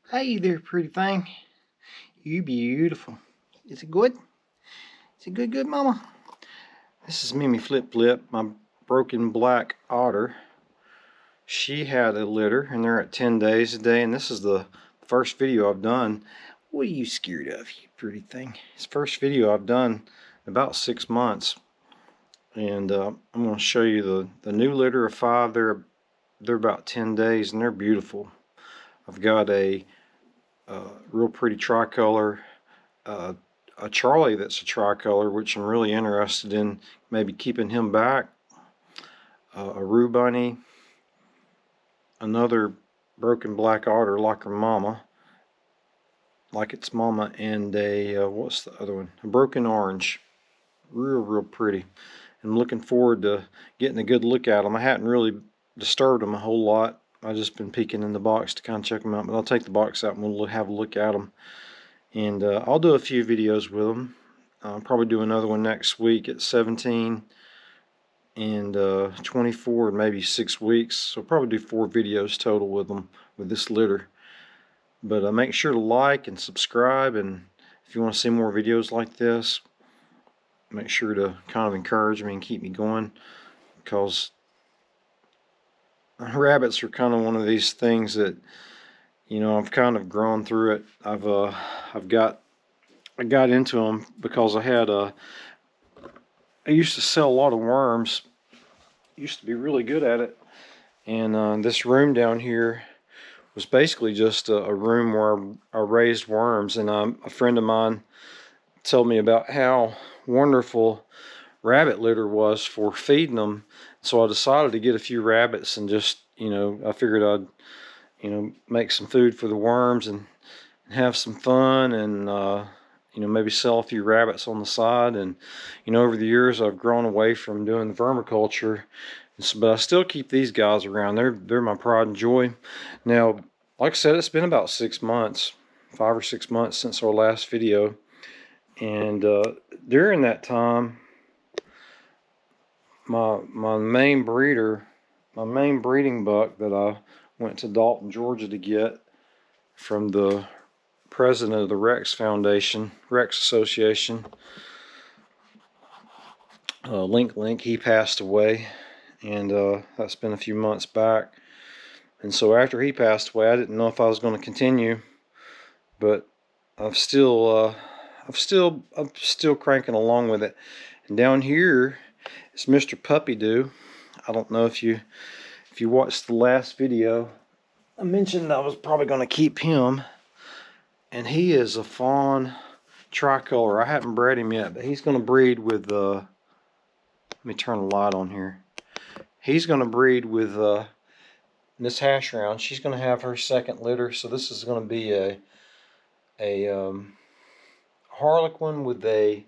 Hey there, pretty thing. You beautiful. Is it good? Is it good, mama? This is Mimi Flip Flip, my broken black otter. She had a litter, and they're at 10 days today, and this is the first video I've done. What are you scared of, you pretty thing? It's the first video I've done in about 6 months. And I'm going to show you the new litter of 5. They're about 10 days, and they're beautiful. I've got a real pretty tricolor, a Charlie that's a tricolor, which I'm really interested in maybe keeping him back, a Roo Bunny, another broken black otter like her mama, like its mama, and a what's the other one? A broken orange, real pretty. I'm looking forward to getting a good look at them. I hadn't really disturbed them a whole lot. I've just been peeking in the box to kind of check them out, but I'll take the box out and we'll have a look at them. And I'll do a few videos with them. I'll probably do another one next week at 17 and 24 and maybe 6 weeks. So I'll probably do 4 videos total with them, with this litter. But make sure to like and subscribe, and if you want to see more videos like this, make sure to kind of encourage me and keep me going, because rabbits are kind of one of these things that, you know, I've kind of grown through it. I got into them because I used to sell a lot of worms. Used to be really good at it. And this room down here was basically just a room where I raised worms. And a friend of mine told me about how wonderful rabbit litter was for feeding them. So I decided to get a few rabbits and just, you know, I figured I'd, you know, make some food for the worms and have some fun, and you know, maybe sell a few rabbits on the side. And you know, over the years I've grown away from doing the vermiculture, but I still keep these guys around. They're my pride and joy. Now, like I said, it's been about 6 months, 5 or 6 months since our last video, and during that time, my main breeding buck that I went to Dalton, Georgia to get from the president of the Rex Association, Link, he passed away, and that's been a few months back. And so after he passed away, I didn't know if I was going to continue, but I'm still cranking along with it. And down here is Mr. Puppy Doe. I don't know if you watched the last video, I mentioned I was probably going to keep him. And he is a fawn tricolor. I haven't bred him yet, but he's going to breed with, let me turn the light on here. He's going to breed with Miss Hashround. She's going to have her second litter, so this is going to be a harlequin with a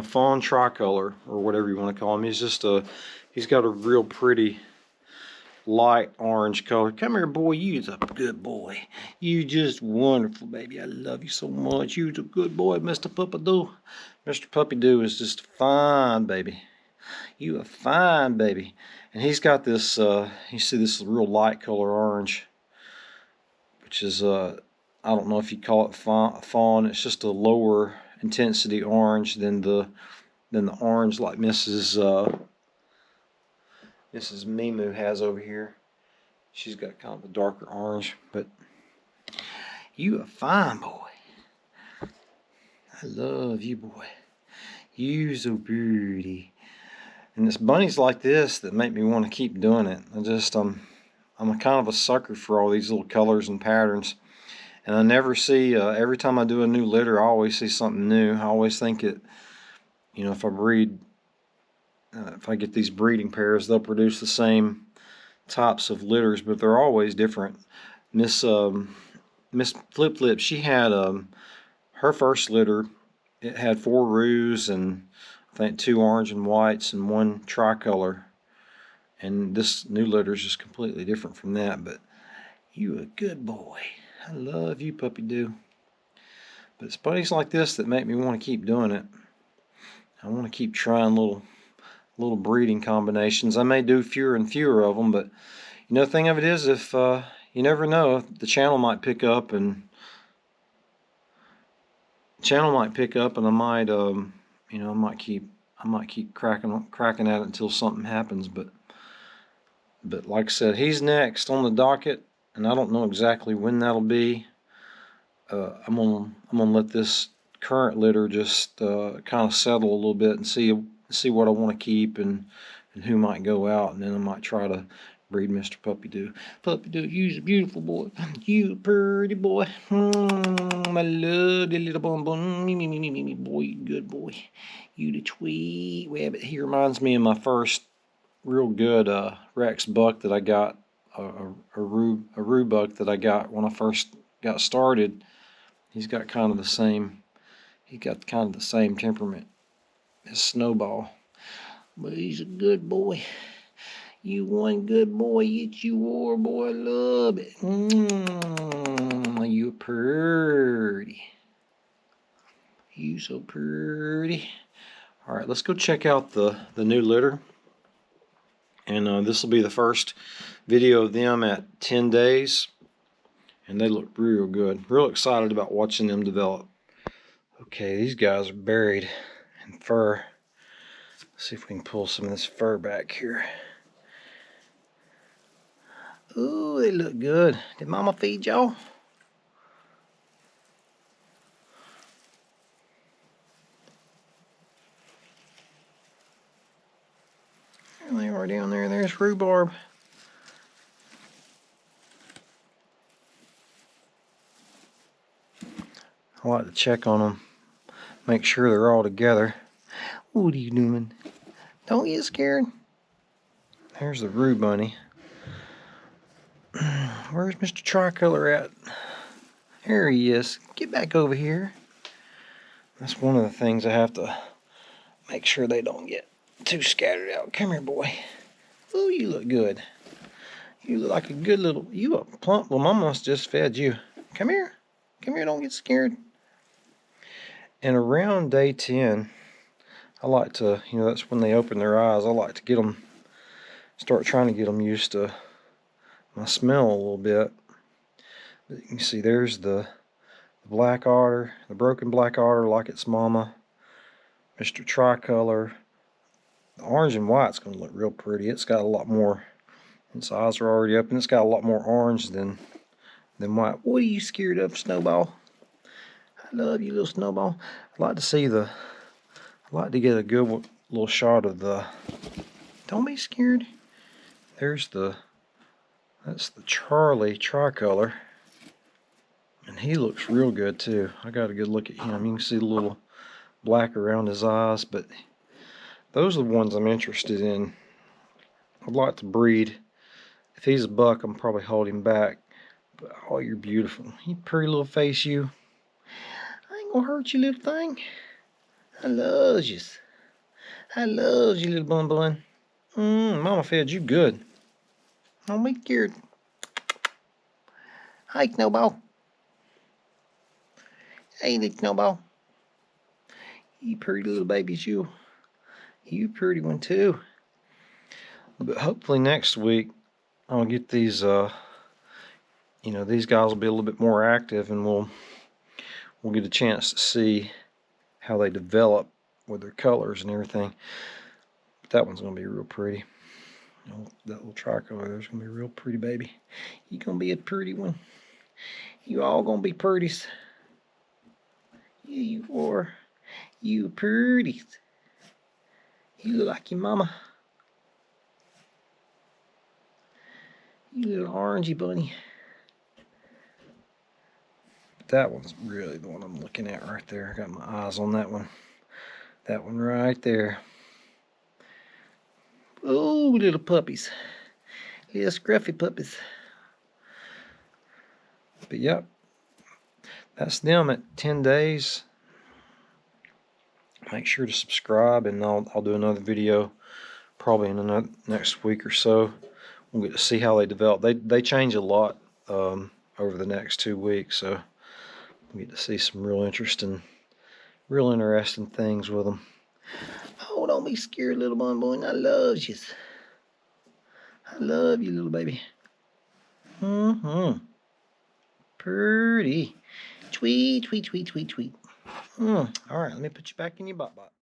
fawn tricolor, or whatever you want to call him. He's got a real pretty light orange color. Come here, boy. You's a good boy. You just wonderful, baby. I love you so much. You's a good boy, Mr. Puppy Doe. Mr. Puppy Doe is just a fine baby. You a fine baby. And he's got this, you see this real light color orange, which is, I don't know if you call it fawn. It's just a lower intensity orange than the orange like Mrs. Mimu has over here. She's got kind of a darker orange, but you a fine boy. I love you, boy. You so pretty. And it's bunnies like this that make me want to keep doing it. I'm a kind of a sucker for all these little colors and patterns. And I never see, every time I do a new litter, I always see something new. I always think it, you know, if I get these breeding pairs, they'll produce the same types of litters, but they're always different. Miss Flip Flip, she had her first litter. It had 4 roos and I think 2 orange and whites and 1 tricolor. And this new litter is just completely different from that. But you a good boy. I love you, Puppy Doe. But it's bunnies like this that make me want to keep doing it. I want to keep trying little breeding combinations. I may do fewer and fewer of them, but you know, the thing of it is, if you you never know. The channel might pick up, and I might you know, I might keep cracking at it until something happens. But like I said, he's next on the docket, and I don't know exactly when that'll be. I'm gonna let this current litter just kind of settle a little bit and see what I want to keep and who might go out, and then I might try to breed Mr. Puppy Doe. Puppy Doe, you's a beautiful boy. You a pretty boy. I love the little bum bum. Me, boy, you good boy. You the tweet rabbit. He reminds me of my first real good Rex buck that I got, a roo buck that I got when I first got started. He's got kind of the same. He got kind of the same temperament as Snowball, but he's a good boy. You one good boy, it's you war boy, I love it. You pretty. You so pretty. All right, let's go check out the new litter. And this will be the first video of them at 10 days. And they look real good. Real excited about watching them develop. Okay, these guys are buried in fur. Let's see if we can pull some of this fur back here. Ooh, they look good. Did Mama feed y'all? There they are down there. There's rhubarb. I like to check on them. Make sure they're all together. What are you doing? Don't get scared. There's the roo bunny. Where's Mr. Tricolor at? There he is. Get back over here. That's one of the things I have to make sure they don't get too scattered out. Come here, boy. Ooh, you look good. You look like a good little... You a plump... Well, Mama must just fed you. Come here. Come here, don't get scared. And around day 10, I like to, you know, that's when they open their eyes. I like to get them, start trying to get them used to my smell a little bit. But you can see there's the black otter, the broken black otter like its mama. Mr. Tricolor. The orange and white's going to look real pretty. It's got a lot more, its eyes are already open. It's got a lot more orange than white. What are you scared of, Snowball? I love you, little Snowball. I'd like to see I'd like to get a good little shot of the... Don't be scared. That's the Charlie Tricolor. And he looks real good too. I got a good look at him. You can see the little black around his eyes, but those are the ones I'm interested in. I'd like to breed. If he's a buck, I'm probably holding back. But oh, you're beautiful. You pretty little face, you. I ain't gonna hurt you, little thing. I love you. I love you, little bun bun. Mama fed you good. Don't be scared. Hi, Snowball. Hey, little Snowball. You pretty little babies, you. You pretty one too. But hopefully next week I'll get these. You know, these guys will be a little bit more active, and we'll get a chance to see how they develop with their colors and everything. But that one's gonna be real pretty. You know, that little tricolor there's gonna be a real pretty baby. You gonna be a pretty one. You all gonna be pretties. Yeah, you are. You pretties. You look like your mama. You little orangey bunny. But that one's really the one I'm looking at right there. I got my eyes on that one. That one right there. Oh, little puppies. Little scruffy puppies. But yep, that's them at 10 days. Make sure to subscribe, and I'll do another video probably in the next week or so. We'll get to see how they develop. They change a lot over the next 2 weeks, so we'll get to see some real interesting things with them. Oh, don't be scared, little bun boy. I love you. I love you, little baby. Pretty. Tweet, tweet, tweet, tweet, tweet. All right, let me put you back in your butt.